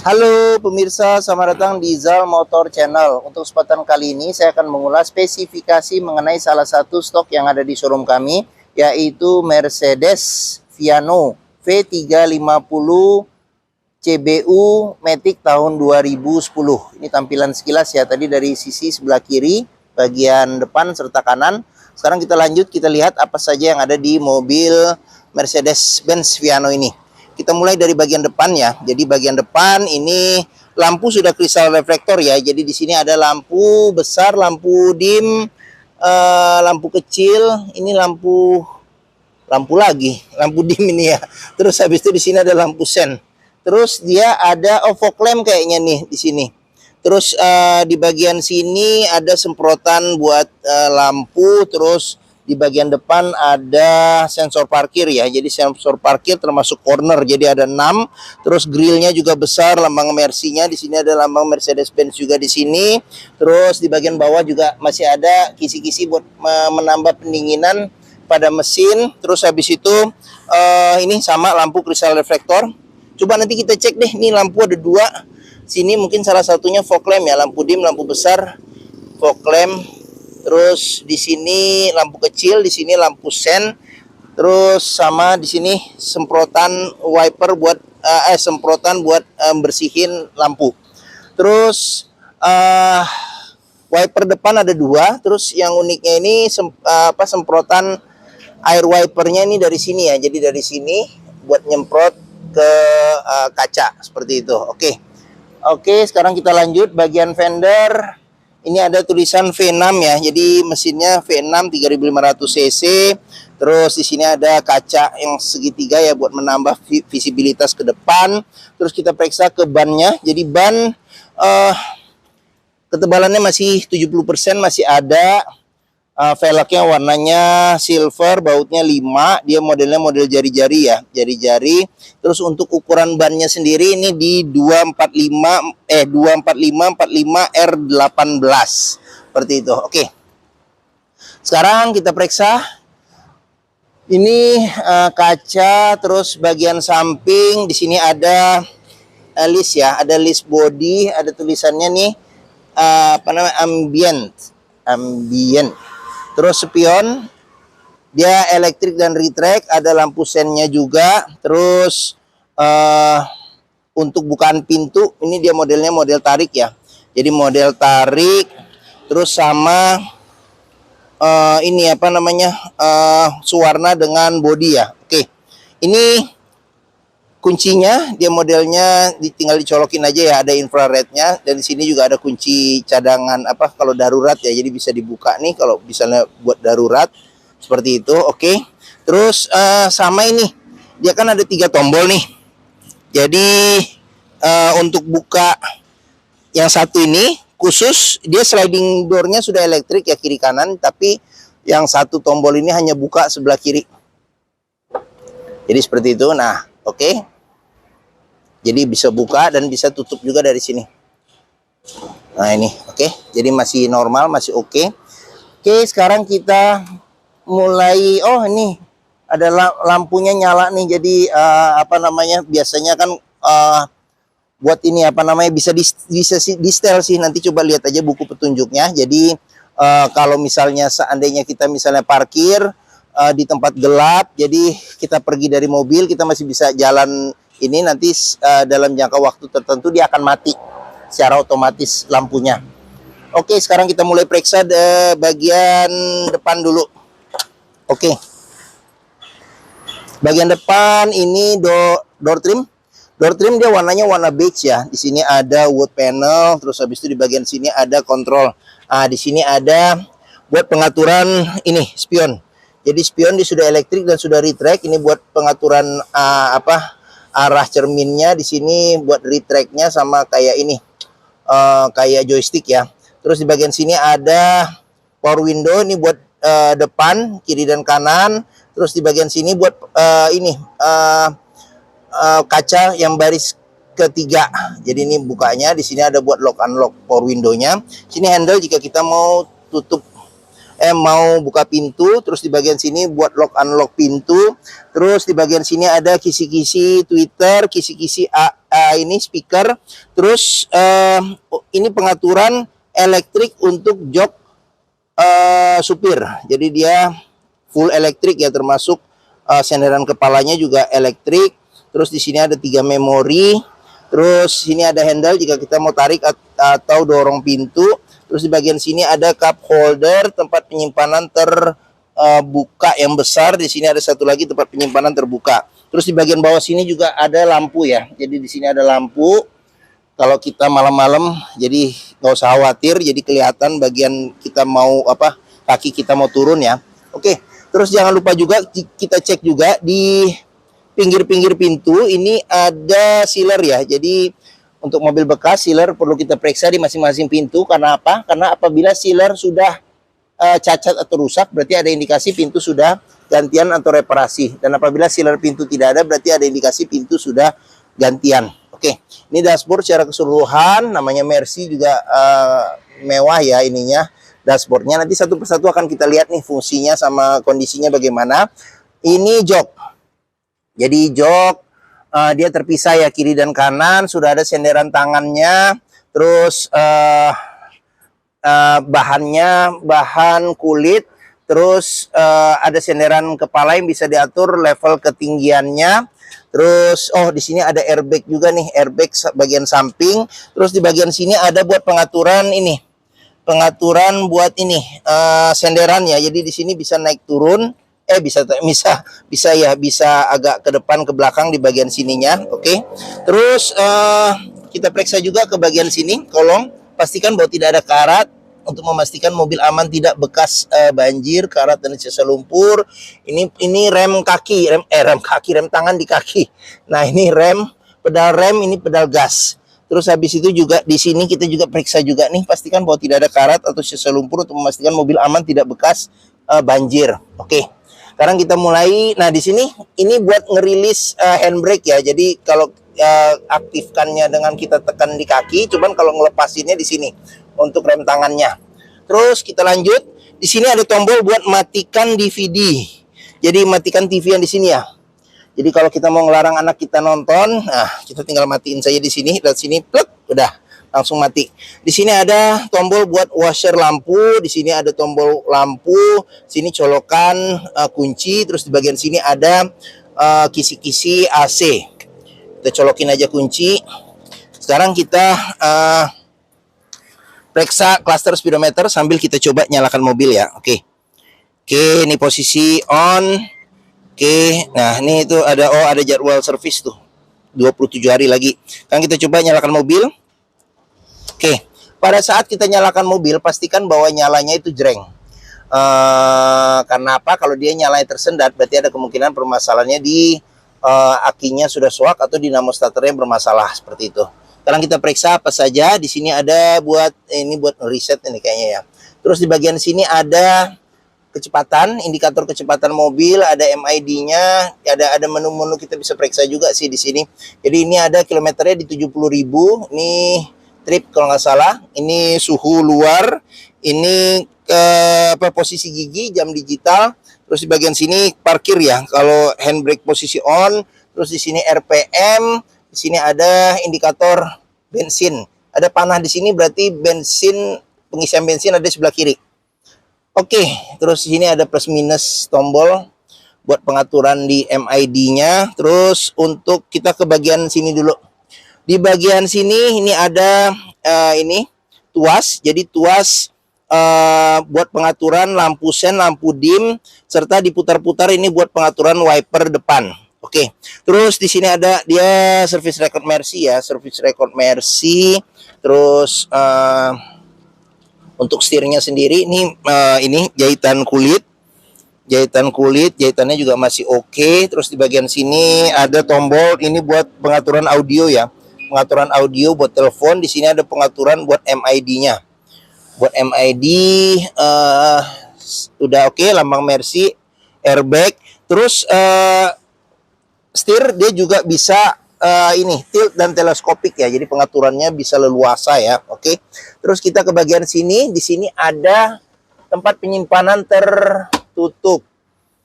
Halo pemirsa, selamat datang di Zal Motor Channel. Untuk kesempatan kali ini saya akan mengulas spesifikasi mengenai salah satu stok yang ada di showroom kami, yaitu Mercedes Viano V350 CBU Matic tahun 2010. Ini tampilan sekilas ya, tadi dari sisi sebelah kiri, bagian depan serta kanan. Sekarang kita lanjut, kita lihat apa saja yang ada di mobil Mercedes-Benz Viano ini. Kita mulai dari bagian depan ya. Jadi bagian depan ini lampu sudah kristal reflektor ya. Jadi di sini ada lampu besar, lampu dim, lampu kecil. Ini lampu lagi, lampu dim ini ya. Terus habis itu di sini ada lampu sen. Terus dia ada fog lamp kayaknya nih di sini. Terus di bagian sini ada semprotan buat lampu. Terus di bagian depan ada sensor parkir ya. Jadi sensor parkir termasuk corner. Jadi ada 6. Terus grillnya juga besar, lambang Mercy-nya. Di sini ada lambang Mercedes-Benz juga di sini. Terus di bagian bawah juga masih ada kisi-kisi buat menambah pendinginan pada mesin. Terus habis itu ini sama lampu kristal reflektor. Coba nanti kita cek deh. Ini lampu ada 2. Sini mungkin salah satunya fog lamp ya, lampu dim, lampu besar, fog lamp. Terus di sini lampu kecil, di sini lampu sen. Terus sama di sini semprotan wiper buat semprotan buat bersihin lampu. Terus wiper depan ada 2. Terus yang uniknya ini semprotan air wipernya ini dari sini ya. Jadi dari sini buat nyemprot ke kaca seperti itu. Oke, sekarang kita lanjut bagian fender. Ini ada tulisan V6 ya. Jadi mesinnya V6 3500 cc. Terus di sini ada kaca yang segitiga ya buat menambah visibilitas ke depan. Terus kita periksa ke bannya. Jadi ban ketebalannya masih 70%, masih ada. Velgnya warnanya silver, bautnya 5. Dia modelnya model jari-jari ya, jari-jari. Terus untuk ukuran bannya sendiri ini di 245 45 R18 seperti itu. Oke. Sekarang kita periksa. Ini kaca, terus bagian samping di sini ada list ya, ada list body, ada tulisannya nih ambient. Terus spion, dia elektrik dan retract, ada lampu sennya juga. Terus untuk bukaan pintu, ini dia modelnya model tarik ya. Jadi model tarik, terus sama ini sewarna dengan body ya. Oke, ini kuncinya, dia modelnya tinggal dicolokin aja ya, ada infrarednya. Dan di sini juga ada kunci cadangan kalau darurat ya, jadi bisa dibuka nih kalau misalnya buat darurat seperti itu. Oke. Terus sama ini, dia kan ada 3 tombol nih. Jadi untuk buka yang satu ini khusus, dia sliding doornya sudah elektrik ya, kiri kanan, tapi yang satu tombol ini hanya buka sebelah kiri. Jadi seperti itu. Nah, oke. Jadi bisa buka dan bisa tutup juga dari sini. Nah ini, oke. Jadi masih normal, masih oke. Oke, sekarang kita mulai. Oh ini ada lampunya nyala nih. Jadi biasanya kan buat ini bisa di setel sih. Nanti coba lihat aja buku petunjuknya. Jadi kalau misalnya seandainya kita misalnya parkir di tempat gelap, jadi kita pergi dari mobil, kita masih bisa jalan. Ini nanti dalam jangka waktu tertentu dia akan mati secara otomatis lampunya. Oke, sekarang kita mulai periksa bagian depan dulu. Oke. Bagian depan ini door trim. Door trim dia warnanya warna beige ya. Di sini ada wood panel, terus habis itu di bagian sini ada kontrol. Di sini ada buat pengaturan ini spion. Jadi spion dia sudah elektrik dan sudah retract. Ini buat pengaturan arah cerminnya. Di sini buat retract-nya sama kayak ini, kayak joystick ya. Terus di bagian sini ada power window, ini buat depan, kiri dan kanan. Terus di bagian sini buat kaca yang baris ketiga. Jadi ini bukanya. Di sini ada buat lock unlock power window-nya. Sini handle jika kita mau tutup mau buka pintu. Terus di bagian sini buat lock unlock pintu. Terus di bagian sini ada kisi-kisi Twitter, kisi-kisi ini speaker. Terus ini pengaturan elektrik untuk jok supir. Jadi dia full elektrik ya, termasuk senderan kepalanya juga elektrik. Terus di sini ada 3 memori. Terus sini ada handle jika kita mau tarik atau dorong pintu. Terus di bagian sini ada cup holder, tempat penyimpanan terbuka yang besar. Di sini ada satu lagi tempat penyimpanan terbuka. Terus di bagian bawah sini juga ada lampu ya. Jadi di sini ada lampu. Kalau kita malam-malam, jadi nggak usah khawatir. Jadi kelihatan bagian kita mau apa, kaki kita mau turun ya. Oke. Terus jangan lupa juga kita cek juga di pinggir-pinggir pintu ini ada sealer ya. Jadi untuk mobil bekas sealer perlu kita periksa di masing-masing pintu. Karena apa? Karena apabila sealer sudah cacat atau rusak, berarti ada indikasi pintu sudah gantian atau reparasi. Dan apabila sealer pintu tidak ada, berarti ada indikasi pintu sudah gantian. Oke, ini dashboard secara keseluruhan, namanya Mercy juga mewah ya ininya dashboardnya. Nanti satu persatu akan kita lihat nih fungsinya sama kondisinya bagaimana. Ini jok. Jadi jok dia terpisah ya kiri dan kanan, sudah ada senderan tangannya. Terus bahannya bahan kulit. Terus ada senderan kepala yang bisa diatur level ketinggiannya. Terus di sini ada airbag juga nih, airbag bagian samping. Terus di bagian sini ada buat pengaturan ini. Pengaturan buat ini senderan ya. Jadi di sini bisa naik turun, bisa agak ke depan ke belakang di bagian sininya. Oke. Terus kita periksa juga ke bagian sini kolong, pastikan bahwa tidak ada karat. Untuk memastikan mobil aman tidak bekas banjir, karat dan sisa lumpur. Ini rem kaki, rem tangan di kaki. Nah, ini pedal rem, ini pedal gas. Terus habis itu juga di sini kita juga periksa juga nih, pastikan bahwa tidak ada karat atau sisa lumpur untuk memastikan mobil aman tidak bekas banjir. Oke. Sekarang kita mulai. Nah, di sini ini buat ngerilis handbrake ya. Jadi kalau aktifkannya dengan kita tekan di kaki, cuman kalau ngelepasinnya di sini untuk rem tangannya. Terus kita lanjut. Di sini ada tombol buat matikan DVD. Jadi matikan TV yang di sini ya. Jadi kalau kita mau ngelarang anak kita nonton, nah kita tinggal matiin saja di sini. Dan sini plek, udah langsung mati. Di sini ada tombol buat washer lampu. Di sini ada tombol lampu. Sini colokan kunci. Terus di bagian sini ada kisi-kisi AC. Kita colokin aja kunci. Sekarang kita periksa cluster speedometer sambil kita coba nyalakan mobil ya. Oke, ini posisi on. Oke, nah ini itu ada jadwal servis tuh 27 hari lagi. Sekarang kita coba nyalakan mobil. Oke, pada saat kita nyalakan mobil pastikan bahwa nyalanya itu jreng. Karena apa? Kalau dia nyalanya tersendat, berarti ada kemungkinan permasalahannya di akinya sudah soak atau dinamo starternya bermasalah seperti itu. Sekarang kita periksa apa saja. Di sini ada buat reset ini kayaknya ya. Terus di bagian sini ada kecepatan, indikator kecepatan mobil, ada MID-nya, ada menu-menu kita bisa periksa juga sih di sini. Jadi ini ada kilometernya di 70.000. Ini trip kalau nggak salah. Ini suhu luar. Ini posisi gigi, jam digital. Terus di bagian sini parkir ya. Kalau handbrake posisi on. Terus di sini RPM. Di sini ada indikator bensin. Ada panah di sini berarti bensin, pengisian bensin ada di sebelah kiri. Oke, terus di sini ada plus minus tombol buat pengaturan di MID-nya. Terus untuk kita ke bagian sini dulu. Di bagian sini ini ada ini tuas. Jadi tuas buat pengaturan lampu sen, lampu dim, serta diputar-putar ini buat pengaturan wiper depan. Oke, terus di sini ada dia service record Mercy ya, service record Mercy. Terus untuk setirnya sendiri ini jahitan kulit, jahitannya juga masih oke. Terus di bagian sini ada tombol ini buat pengaturan audio ya, pengaturan audio buat telepon. Di sini ada pengaturan buat MID-nya, buat MID udah oke, lambang Mercy, airbag. Terus setir dia juga bisa tilt dan teleskopik ya. Jadi pengaturannya bisa leluasa ya. Oke. Terus kita ke bagian sini. Di sini ada tempat penyimpanan tertutup.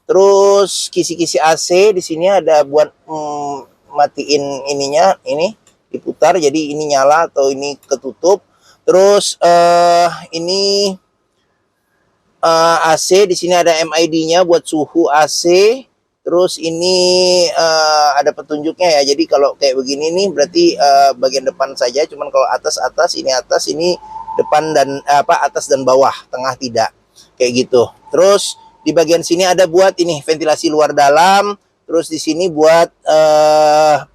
Terus kisi-kisi AC di sini ada buat matiin ininya, ini diputar jadi ini nyala atau ini ketutup. Terus ini AC di sini ada MID-nya buat suhu AC. Terus ini ada petunjuknya ya. Jadi kalau kayak begini nih berarti bagian depan saja. Cuman kalau atas ini depan dan atas dan bawah, tengah tidak. Kayak gitu. Terus di bagian sini ada buat ini ventilasi luar dalam. Terus di sini buat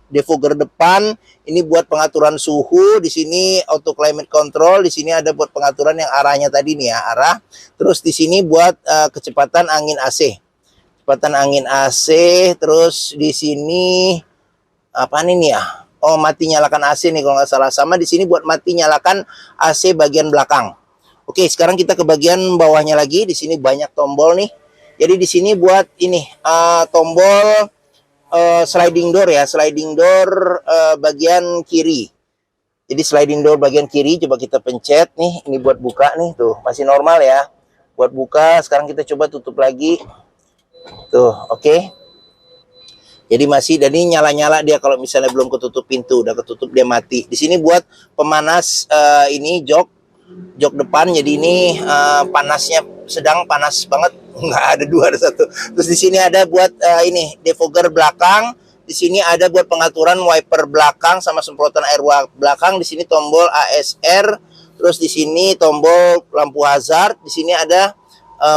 defogger depan. Ini buat pengaturan suhu. Di sini auto climate control. Di sini ada buat pengaturan yang arahnya tadi nih ya, arah. Terus di sini buat kecepatan angin AC. Kecepatan angin AC. Terus di sini apa nih ya? Oh, mati nyalakan AC nih kalau nggak salah. Sama di sini buat mati nyalakan AC bagian belakang. Oke, sekarang kita ke bagian bawahnya lagi. Di sini banyak tombol nih. Jadi di sini buat ini tombol sliding door ya, sliding door bagian kiri. Jadi sliding door bagian kiri coba kita pencet nih. Ini buat buka nih, tuh masih normal ya. Buat buka. Sekarang kita coba tutup lagi. Tuh, oke. Jadi masih, dan ini nyala-nyala dia kalau misalnya belum ketutup pintu, udah ketutup dia mati. Di sini buat pemanas ini jok depan. Jadi ini panasnya sedang panas banget, nggak ada dua, ada satu. Terus di sini ada buat ini defogger belakang. Di sini ada buat pengaturan wiper belakang sama semprotan air belakang. Di sini tombol ASR. Terus di sini tombol lampu hazard. Di sini ada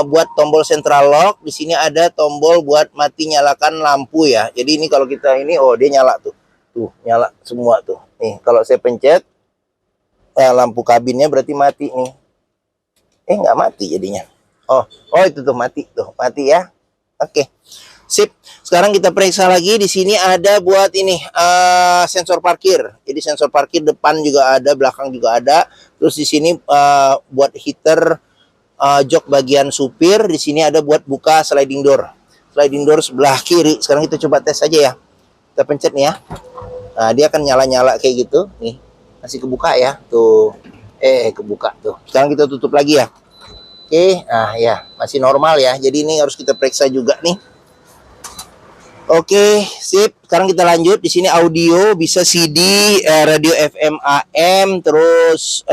buat tombol central lock. Di sini ada tombol buat mati nyalakan lampu ya. Jadi ini kalau kita ini, oh dia nyala tuh. Tuh, nyala semua tuh. Nih, kalau saya pencet lampu kabinnya berarti mati nih. Nggak mati jadinya. Oh itu tuh mati ya. Oke. Sip. Sekarang kita periksa lagi. Di sini ada buat ini sensor parkir. Jadi sensor parkir depan juga ada, belakang juga ada. Terus di sini buat heater jok bagian supir. Di sini ada buat buka sliding door. Sliding door sebelah kiri. Sekarang kita coba tes aja ya. Kita pencet nih ya. Nah, dia akan nyala-nyala kayak gitu. Nih, masih kebuka ya. Tuh. Kebuka tuh. Sekarang kita tutup lagi ya. Oke, nah ya, masih normal ya. Jadi ini harus kita periksa juga nih. Oke, sip. Sekarang kita lanjut. Di sini audio bisa CD, radio FM AM, terus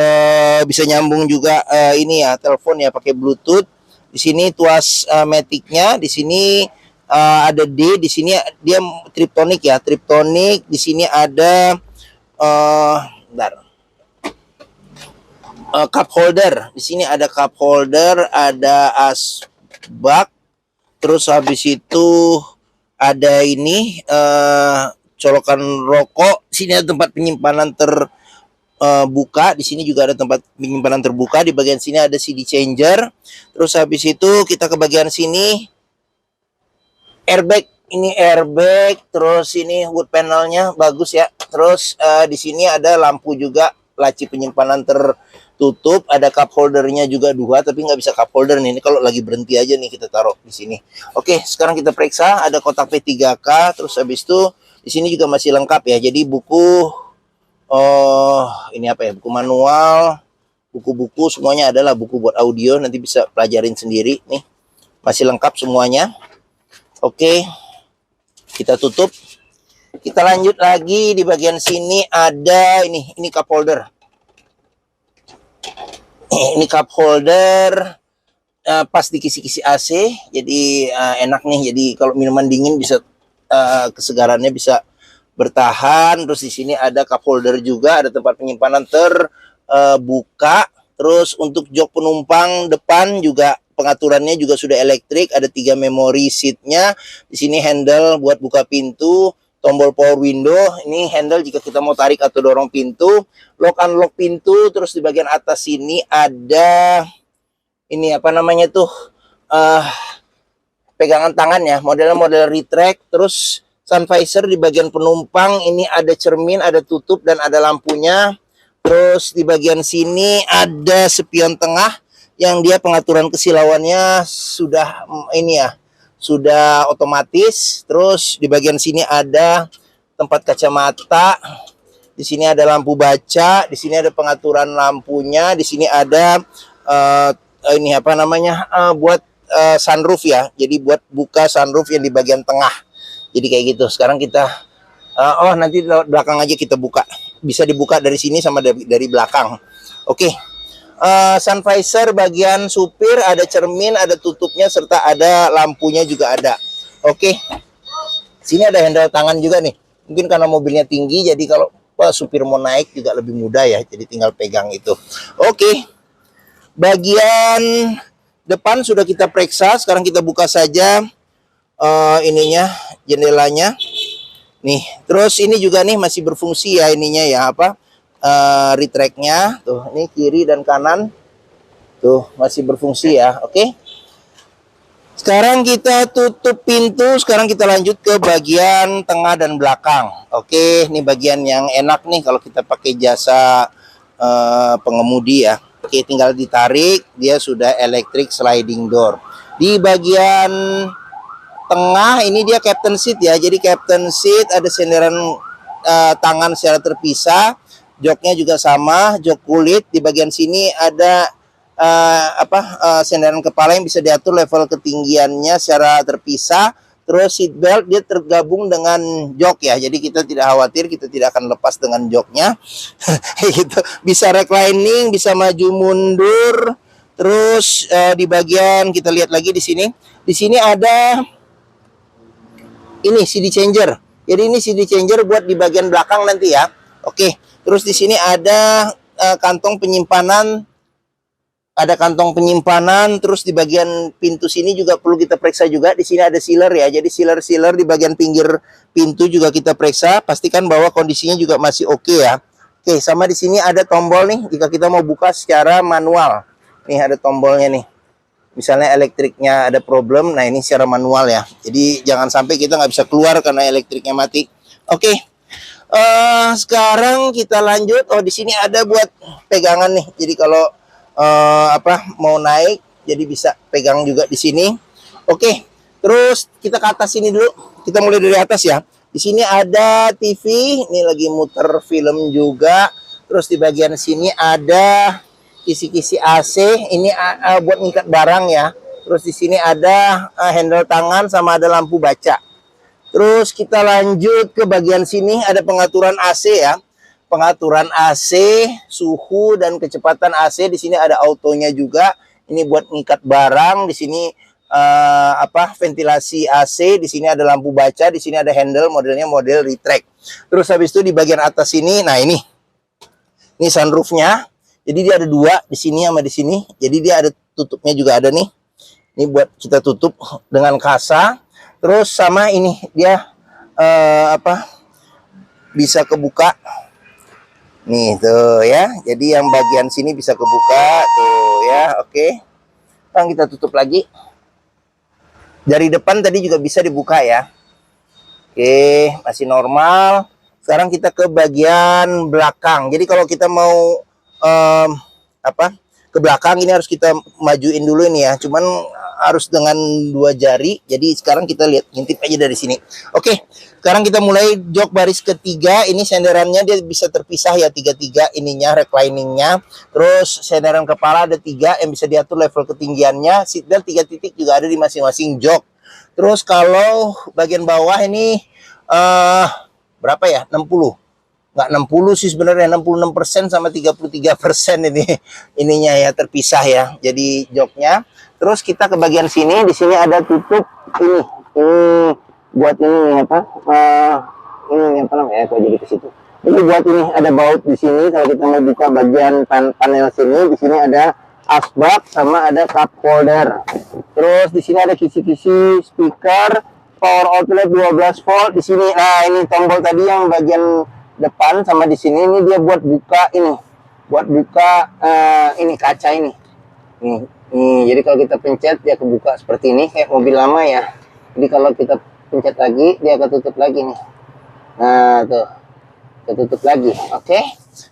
bisa nyambung juga ini ya, telepon ya pakai Bluetooth. Di sini tuas matic-nya, di sini ada D, di sini dia triptonic ya, triptonic. Di sini ada cup holder. Di sini ada cup holder, ada asbak. Terus habis itu ada ini colokan rokok. Di sini ada tempat penyimpanan terbuka. Di sini juga ada tempat penyimpanan terbuka. Di bagian sini ada CD changer. Terus habis itu kita ke bagian sini airbag. Ini airbag. Terus ini wood panelnya bagus ya. Terus di sini ada lampu juga, laci penyimpanan tertutup. Ada cup holdernya juga dua, tapi nggak bisa cup holder nih. Ini kalau lagi berhenti aja nih kita taruh di sini. Oke, sekarang kita periksa. Ada kotak P3K. Terus habis itu di sini juga masih lengkap ya. Jadi buku, ini apa ya? Buku manual, buku-buku semuanya adalah buku buat audio. Nanti bisa pelajarin sendiri nih. Masih lengkap semuanya. Oke, kita tutup. Kita lanjut lagi. Di bagian sini ada ini cup holder. Ini cup holder pas di kisi-kisi AC, jadi enak nih. Jadi kalau minuman dingin bisa kesegarannya bisa bertahan. Terus di sini ada cup holder juga, ada tempat penyimpanan terbuka. Terus untuk jok penumpang depan juga pengaturannya juga sudah elektrik. Ada 3 memory seatnya. Di sini handle buat buka pintu. Tombol power window, ini handle jika kita mau tarik atau dorong pintu. Lock unlock pintu. Terus di bagian atas sini ada ini apa namanya tuh, pegangan tangan ya, model retract. Terus sun visor di bagian penumpang, ini ada cermin, ada tutup dan ada lampunya. Terus di bagian sini ada spion tengah yang dia pengaturan kesilauannya sudah ini ya, sudah otomatis. Terus di bagian sini ada tempat kacamata. Di sini ada lampu baca. Di sini ada pengaturan lampunya. Di sini ada ini apa namanya, buat sunroof ya. Jadi buat buka sunroof yang di bagian tengah. Jadi kayak gitu. Sekarang kita nanti belakang aja kita buka. Bisa dibuka dari sini sama dari belakang. Oke. Sun visor bagian supir ada cermin, ada tutupnya serta ada lampunya juga ada. Oke. Sini ada handle tangan juga nih. Mungkin karena mobilnya tinggi jadi kalau supir mau naik juga lebih mudah ya. Jadi tinggal pegang itu. Oke. Bagian depan sudah kita periksa. Sekarang kita buka saja ininya, jendelanya. Nih, terus ini juga nih masih berfungsi ya ininya ya retract-nya. Tuh, ini kiri dan kanan. Tuh, masih berfungsi ya. Oke. Sekarang kita tutup pintu. Sekarang kita lanjut ke bagian tengah dan belakang. Oke, ini bagian yang enak nih kalau kita pakai jasa pengemudi ya. Oke, tinggal ditarik, dia sudah electric sliding door. Di bagian tengah ini dia captain seat ya. Jadi captain seat ada senderan tangan secara terpisah. Joknya juga sama, jok kulit. Di bagian sini ada senderan kepala yang bisa diatur level ketinggiannya secara terpisah. Terus seat belt dia tergabung dengan jok ya. Jadi kita tidak khawatir, kita tidak akan lepas dengan joknya. Gitu. Bisa reclining, bisa maju mundur. Terus di bagian kita lihat lagi di sini. Di sini ada ini CD changer. Jadi ini CD changer buat di bagian belakang nanti ya. Oke. Terus di sini ada kantong penyimpanan. Ada kantong penyimpanan, terus di bagian pintu sini juga perlu kita periksa juga. Di sini ada sealer ya, jadi sealer di bagian pinggir pintu juga kita periksa. Pastikan bahwa kondisinya juga masih oke ya. Oke, sama di sini ada tombol nih, jika kita mau buka secara manual. Nih ada tombolnya nih. Misalnya elektriknya ada problem, nah ini secara manual ya. Jadi jangan sampai kita nggak bisa keluar karena elektriknya mati. Oke, sekarang kita lanjut. Oh, di sini ada buat pegangan nih. Jadi kalau mau naik jadi bisa pegang juga di sini. Oke, terus kita ke atas sini dulu. Kita mulai dari atas ya. Di sini ada TV, ini lagi muter film juga. Terus di bagian sini ada kisi-kisi AC, ini buat ngikat barang ya. Terus di sini ada handle tangan sama ada lampu baca. Terus kita lanjut ke bagian sini ada pengaturan AC ya. Pengaturan AC, suhu dan kecepatan AC. Di sini ada autonya juga. Ini buat ngikat barang. Di sini ventilasi AC. Di sini ada lampu baca. Di sini ada handle, modelnya model retract. Terus habis itu di bagian atas sini, nah ini sunroofnya. Jadi dia ada dua di sini sama di sini. Jadi dia ada tutupnya juga ada nih. Ini buat kita tutup dengan kasa. Terus sama ini dia bisa kebuka. Nih tuh ya, jadi yang bagian sini bisa kebuka tuh ya. Oke, sekarang kita tutup lagi. Dari depan tadi juga bisa dibuka ya. Oke, masih normal. Sekarang kita ke bagian belakang. Jadi kalau kita mau ke belakang ini harus kita majuin dulu ini ya. Cuman harus dengan 2 jari. Jadi sekarang kita lihat, ngintip aja dari sini. Oke, sekarang kita mulai jok baris ketiga. Ini senderannya dia bisa terpisah ya, 3 ininya, recliningnya. Terus senderan kepala ada 3 yang bisa diatur level ketinggiannya. Seatbelt 3 titik juga ada di masing-masing jok. Terus kalau bagian bawah ini berapa ya? 60. Nggak 60 sih sebenarnya, 66% sama 33% ininya ya, terpisah ya. Jadi joknya. Terus kita ke bagian sini, di sini ada tutup ini buat ini ini apa namanya? Kok jadi ke situ? Ini buat ini ada baut di sini. Kalau kita mau buka bagian panel sini, di sini ada asbak sama ada cup holder. Terus di sini ada kisi-kisi speaker, power outlet 12 volt di sini. Nah, ini tombol tadi yang bagian depan sama di sini ini dia buat buka ini. Buat buka ini kaca ini. Nih, jadi kalau kita pencet dia kebuka seperti ini kayak mobil lama ya. Jadi kalau kita pencet lagi dia akan tutup lagi nih. Nah, tuh. Ketutup lagi. Oke.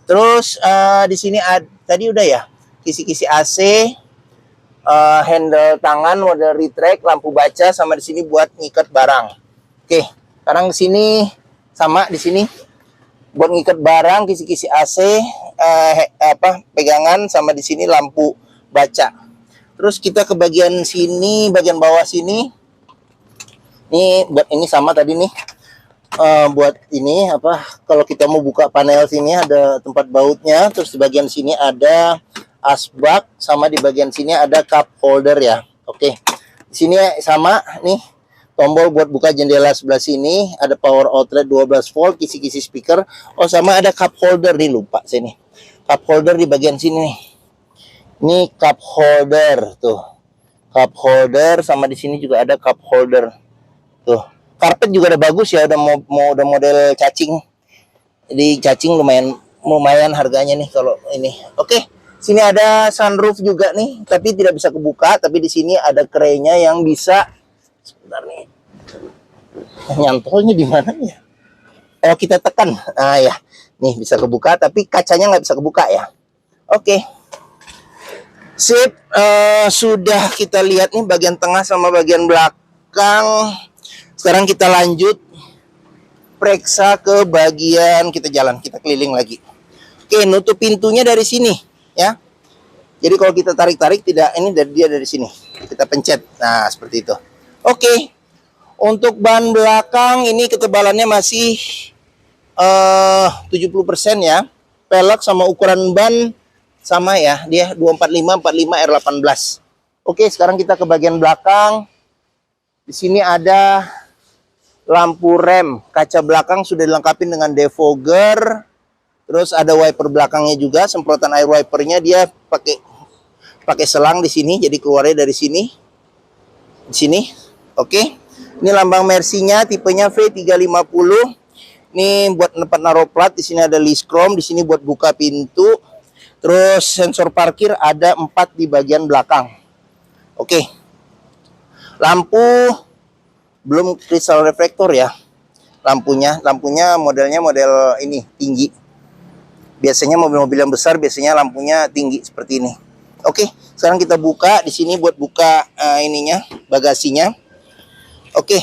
Terus di sini tadi udah ya. Kisi-kisi AC, handle tangan model retract, lampu baca sama di sini buat ngikat barang. Oke. Sekarang di sini sama di sini buat ngikat barang, kisi-kisi AC, pegangan sama di sini lampu baca. Terus kita ke bagian sini, bagian bawah sini. Nih buat ini sama tadi nih. Buat ini apa? Kalau kita mau buka panel sini ada tempat bautnya. Terus di bagian sini ada asbak, sama di bagian sini ada cup holder ya. Oke. Di sini sama nih. Tombol buat buka jendela sebelah sini, ada power outlet 12 volt, kisi-kisi speaker. Oh, sama ada cup holder nih, lupa saya nih. Cup holder di bagian sini nih. Ini cup holder tuh. Cup holder, sama di sini juga ada cup holder. Tuh. Karpet juga udah bagus ya, udah model cacing. Jadi cacing lumayan harganya nih kalau ini. Oke. Sini ada sunroof juga nih, tapi tidak bisa kebuka, tapi di sini ada kerenya yang bisa. Sebentar nih, nyantolnya di mana ya? Oh, kita tekan. Ah ya, nih bisa kebuka, tapi kacanya nggak bisa kebuka ya. Oke, sip. Sudah kita lihat nih bagian tengah sama bagian belakang. Sekarang kita lanjut periksa ke bagian, kita jalan, kita keliling lagi. Oke, nutup pintunya dari sini ya. Jadi kalau kita tarik-tarik tidak, ini dia dari sini. Kita pencet. Nah, seperti itu. Oke, untuk ban belakang ini ketebalannya masih 70% ya. Pelek sama ukuran ban sama ya, dia 245 45 R18. Oke, sekarang kita ke bagian belakang. Di sini ada lampu rem, kaca belakang sudah dilengkapi dengan defogger. Terus ada wiper belakangnya juga, semprotan air wipernya dia pakai selang di sini, jadi keluarnya dari sini. Di sini. Oke, ini lambang Mercy-nya, tipenya V350. Ini buat tempat naruh plat. Di sini ada list chrome, di sini buat buka pintu. Terus sensor parkir ada 4 di bagian belakang. Oke, lampu belum crystal reflector ya. Lampunya modelnya model ini tinggi. Biasanya mobil-mobil yang besar biasanya lampunya tinggi seperti ini. Oke, sekarang kita buka. Di sini buat buka ininya, bagasinya. Oke,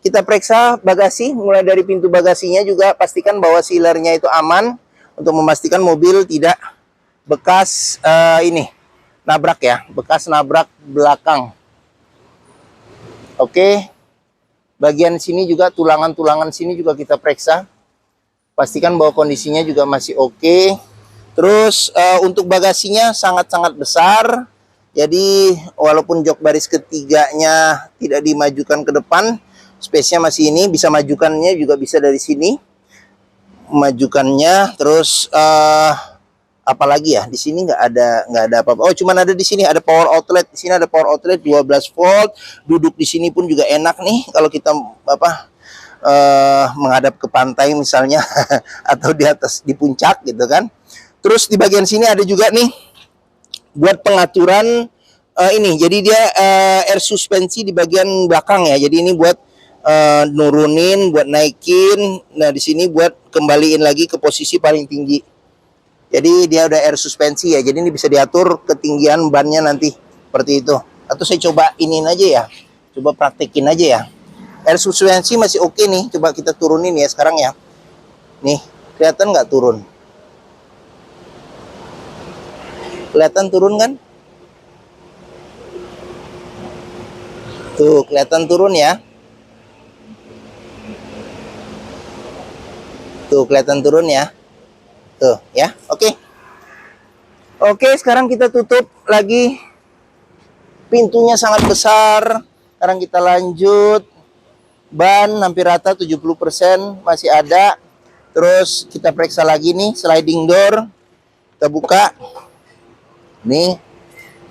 kita periksa bagasi, mulai dari pintu bagasinya juga pastikan bahwa sealernya itu aman untuk memastikan mobil tidak bekas nabrak ya, bekas nabrak belakang. Oke, bagian sini juga tulangan-tulangan sini juga kita periksa, pastikan bahwa kondisinya juga masih oke. Terus untuk bagasinya sangat-sangat besar. Jadi walaupun jok baris ketiganya tidak dimajukan ke depan, space-nya masih ini, bisa majukannya juga bisa dari sini. Majukannya terus apalagi ya? Di sini nggak ada apa-apa. Oh, cuman ada di sini ada power outlet. Di sini ada power outlet 12 volt. Duduk di sini pun juga enak nih kalau kita menghadap ke pantai misalnya atau di atas di puncak gitu kan. Terus di bagian sini ada juga nih buat pengaturan ini, jadi dia air suspensi di bagian belakang ya. Jadi ini buat nurunin, buat naikin. Nah, di sini buat kembaliin lagi ke posisi paling tinggi. Jadi dia udah air suspensi ya. Jadi ini bisa diatur ketinggian bannya nanti seperti itu. Atau saya coba iniin aja ya. Coba praktekin aja ya. Air suspensi masih oke nih. Coba kita turunin ya sekarang ya. Nih, kelihatan nggak turun? Kelihatan turun kan? Tuh, kelihatan turun ya. Tuh, kelihatan turun ya. Tuh, ya. Oke. Oke, sekarang kita tutup lagi. Pintunya sangat besar. Sekarang kita lanjut. Ban hampir rata 70% masih ada. Terus kita periksa lagi nih sliding door. Kita buka. Nih,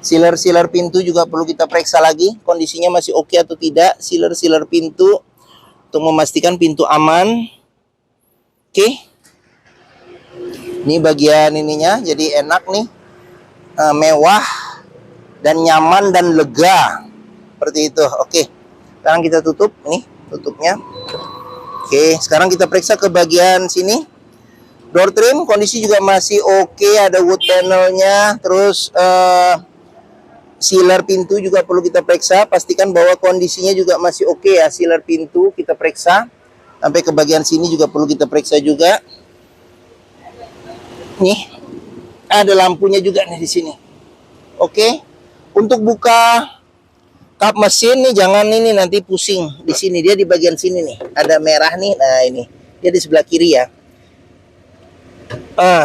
sealer pintu juga perlu kita periksa lagi, kondisinya masih oke atau tidak. Sealer pintu untuk memastikan pintu aman. Oke. Ini bagian ininya, jadi enak nih, mewah dan nyaman dan lega, seperti itu. Oke, sekarang kita tutup, nih tutupnya. Oke, sekarang kita periksa ke bagian sini. Door trim kondisi juga masih oke, ada wood panelnya. Terus sealer pintu juga perlu kita periksa, pastikan bahwa kondisinya juga masih oke ya. Sealer pintu kita periksa, sampai ke bagian sini juga perlu kita periksa juga. Nih, ada lampunya juga nih di sini. Oke, Untuk buka kap mesin nih, jangan ini nanti pusing. Di sini dia di bagian sini nih, ada merah nih. Nah ini dia di sebelah kiri ya.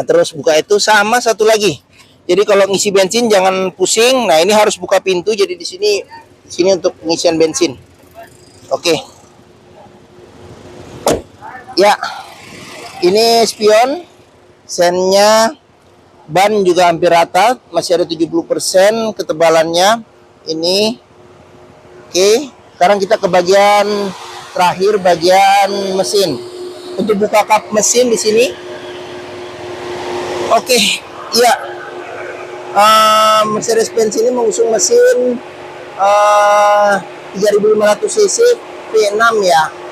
Terus buka itu, sama satu lagi. Jadi kalau ngisi bensin jangan pusing. Nah ini harus buka pintu. Jadi di sini untuk pengisian bensin. Oke. Ya, ini spion, sennya, ban juga hampir rata, masih ada 70% ketebalannya. Ini oke. Sekarang kita ke bagian terakhir, bagian mesin. Untuk buka kap mesin di sini. Oke, iya. Mercedes-Benz ini mengusung mesin 3500 cc V6 ya.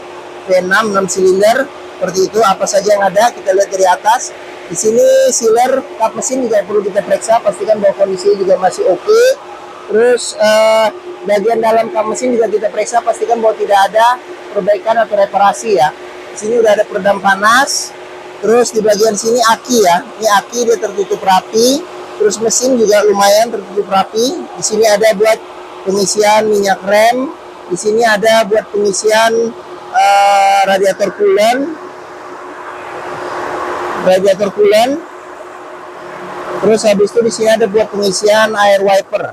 V6 6 silinder seperti itu. Apa saja yang ada kita lihat dari atas. Di sini sealer kap mesin juga perlu kita periksa, pastikan bahwa kondisinya juga masih oke. Terus bagian dalam kap mesin juga kita periksa, pastikan bahwa tidak ada perbaikan atau reparasi ya. Di sini udah ada peredam panas. Terus di bagian sini aki ya. Ini aki, dia tertutup rapi. Terus mesin juga lumayan tertutup rapi. Di sini ada buat pengisian minyak rem. Di sini ada buat pengisian radiator coolant. Terus habis itu di sini ada buat pengisian air wiper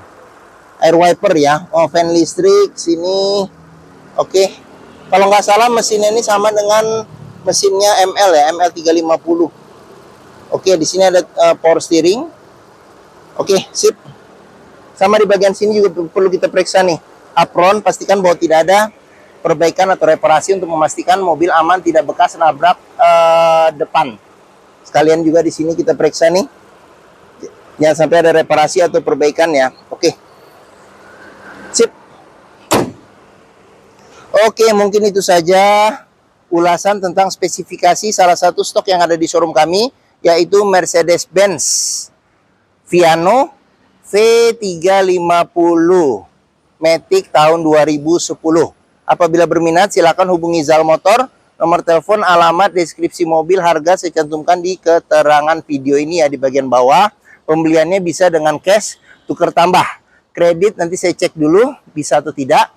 ya. Fan listrik sini. Oke. Kalau nggak salah mesinnya ini sama dengan mesinnya ML ya, ML 350. Oke, di sini ada power steering. Oke, sip. Sama di bagian sini juga perlu kita periksa nih. Apron, pastikan bahwa tidak ada perbaikan atau reparasi untuk memastikan mobil aman, tidak bekas nabrak depan. Sekalian juga di sini kita periksa nih. Jangan sampai ada reparasi atau perbaikan ya. Oke. Sip. Oke, mungkin itu saja ulasan tentang spesifikasi salah satu stok yang ada di showroom kami, yaitu Mercedes-Benz Viano V350 Matic tahun 2010. Apabila berminat silakan hubungi Zal Motor. Nomor telepon, alamat, deskripsi mobil, harga saya cantumkan di keterangan video ini ya, di bagian bawah. Pembeliannya bisa dengan cash, tuker tambah. Kredit nanti saya cek dulu bisa atau tidak.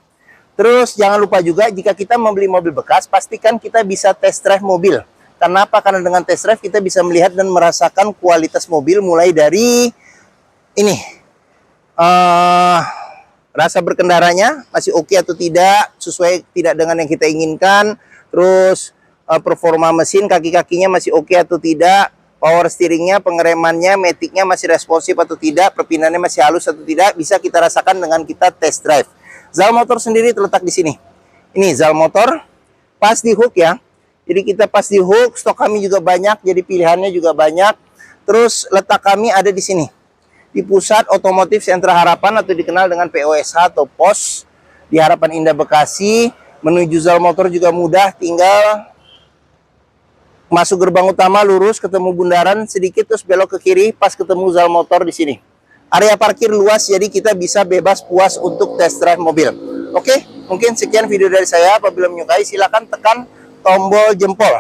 Terus jangan lupa juga jika kita membeli mobil bekas, pastikan kita bisa test drive mobil. Kenapa? Karena dengan test drive kita bisa melihat dan merasakan kualitas mobil, mulai dari ini rasa berkendaranya masih oke atau tidak, sesuai tidak dengan yang kita inginkan. Terus performa mesin, kaki-kakinya masih oke atau tidak, power steeringnya, pengeremannya, maticnya masih responsif atau tidak, perpindahannya masih halus atau tidak, bisa kita rasakan dengan kita test drive. Zal Motor sendiri terletak di sini. Ini Zal Motor, pas di hook ya. Jadi kita pas di hook, stok kami juga banyak, jadi pilihannya juga banyak. Terus letak kami ada di sini, di Pusat Otomotif Sentra Harapan atau dikenal dengan POSH atau POS di Harapan Indah Bekasi. Menuju Zal Motor juga mudah, tinggal masuk gerbang utama, lurus ketemu bundaran sedikit, terus belok ke kiri, pas ketemu Zal Motor di sini. Area parkir luas, jadi kita bisa bebas puas untuk test drive mobil. Oke, mungkin sekian video dari saya. Apabila menyukai, silakan tekan tombol jempol.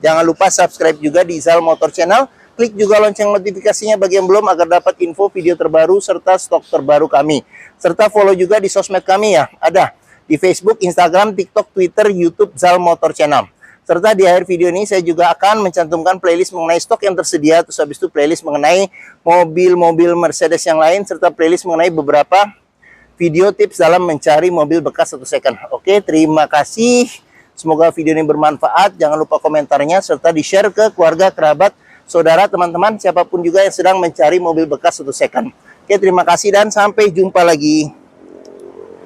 Jangan lupa subscribe juga di Zal Motor Channel. Klik juga lonceng notifikasinya bagi yang belum, agar dapat info video terbaru serta stok terbaru kami. Serta follow juga di sosmed kami ya. Ada di Facebook, Instagram, TikTok, Twitter, YouTube Zal Motor Channel. Serta di akhir video ini saya juga akan mencantumkan playlist mengenai stok yang tersedia, terus habis itu playlist mengenai mobil-mobil Mercedes yang lain, serta playlist mengenai beberapa video tips dalam mencari mobil bekas atau second. Oke, terima kasih. Semoga video ini bermanfaat. Jangan lupa komentarnya, serta di-share ke keluarga, kerabat, saudara, teman-teman, siapapun juga yang sedang mencari mobil bekas atau second. Oke, terima kasih dan sampai jumpa lagi.